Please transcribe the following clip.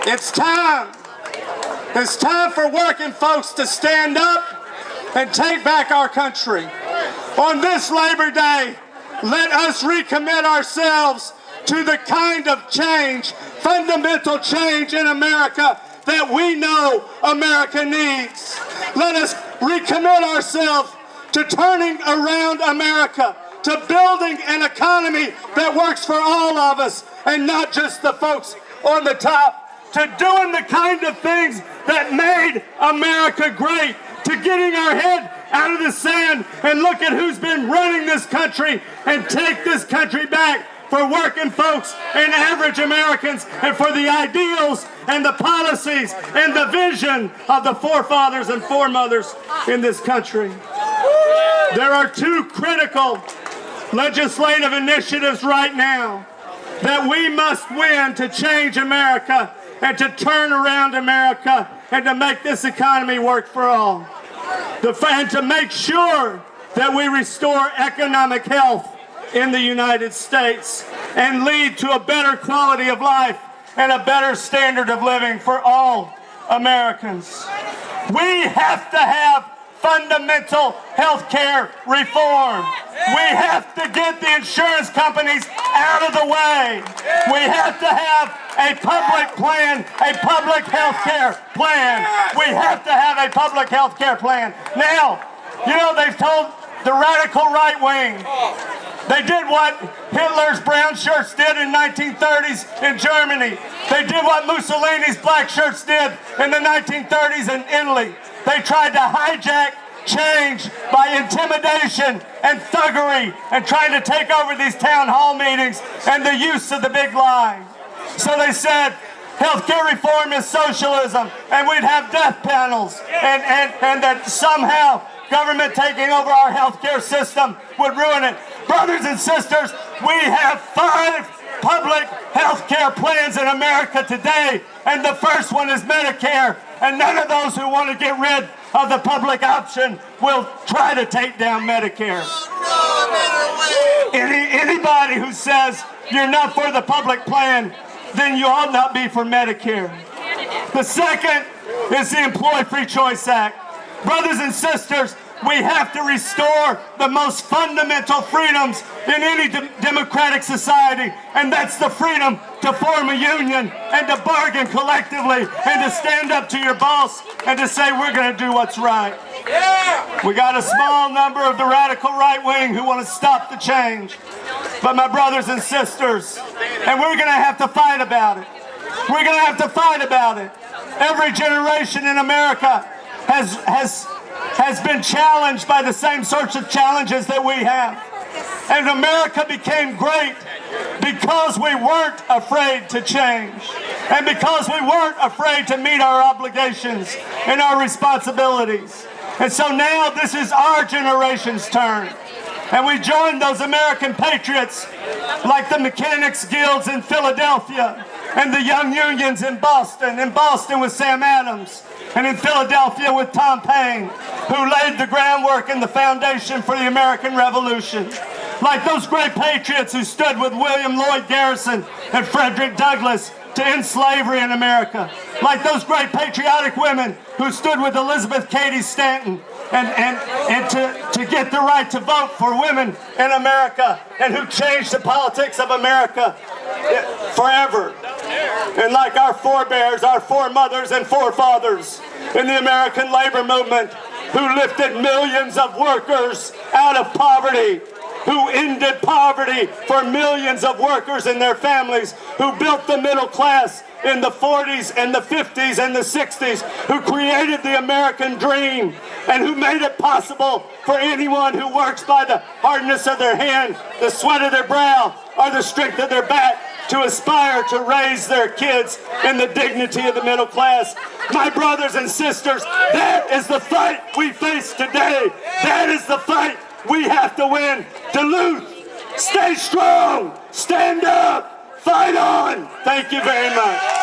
It's time. It's time for working folks to stand up and take back our country. On this Labor Day, let us recommit ourselves to the kind of change, fundamental change in America that we know America needs. Let us recommit ourselves to turning around America, to building an economy that works for all of us and not just the folks on the top, to doing the kind of things that made America great, to getting our head out of the sand and look at who's been running this country and take this country back for working folks and average Americans and for the ideals and the policies and the vision of the forefathers and foremothers in this country. There are two critical legislative initiatives right now that we must win to change America and to turn around America and to make this economy work for all. And to make sure that we restore economic health in the United States and lead to a better quality of life and a better standard of living for all Americans. We have to have fundamental health care reform. We have to get the insurance companies out of the way. We have to have a public plan, a public health care plan. We have to have a public health care plan. Now, you know, they've told the radical right wing, they did what Hitler's brown shirts did in 1930s in Germany. They did what Mussolini's black shirts did in the 1930s in Italy. They tried to hijack change by intimidation and thuggery and trying to take over these town hall meetings and the use of the big lie. So they said healthcare reform is socialism and we'd have death panels and that somehow government taking over our healthcare system would ruin it. Brothers and sisters, we have 5 public health care plans in America today, and the first one is Medicare, and none of those who want to get rid of the public option will try to take down Medicare. Anybody who says you're not for the public plan, then you ought not be for Medicare. The second is the Employee Free Choice Act. Brothers and sisters, we have to restore the most fundamental freedoms in any democratic society, and that's the freedom to form a union and to bargain collectively and to stand up to your boss and to say we're going to do what's right. We got a small number of the radical right wing who want to stop the change. But my brothers and sisters, and we're going to have to fight about it. We're going to have to fight about it. Every generation in America has been challenged by the same sorts of challenges that we have. And America became great because we weren't afraid to change and because we weren't afraid to meet our obligations and our responsibilities. And so now this is our generation's turn. And we joined those American patriots like the Mechanics Guilds in Philadelphia and the Young Unions in Boston with Sam Adams, and in Philadelphia with Tom Paine, who laid the groundwork and the foundation for the American Revolution. Like those great patriots who stood with William Lloyd Garrison and Frederick Douglass to end slavery in America. Like those great patriotic women who stood with Elizabeth Cady Stanton and to get the right to vote for women in America, and who changed the politics of America forever. And like our forebears, our foremothers and forefathers in the American labor movement, who lifted millions of workers out of poverty, who ended poverty for millions of workers and their families, who built the middle class in the 40s and the 50s and the 60s, who created the American dream and who made it possible for anyone who works by the hardness of their hand, the sweat of their brow, or the strength of their back to aspire to raise their kids in the dignity of the middle class. My brothers and sisters, that is the fight we face today. That is the fight we have to win. Duluth, stay strong, stand up, fight on. Thank you very much.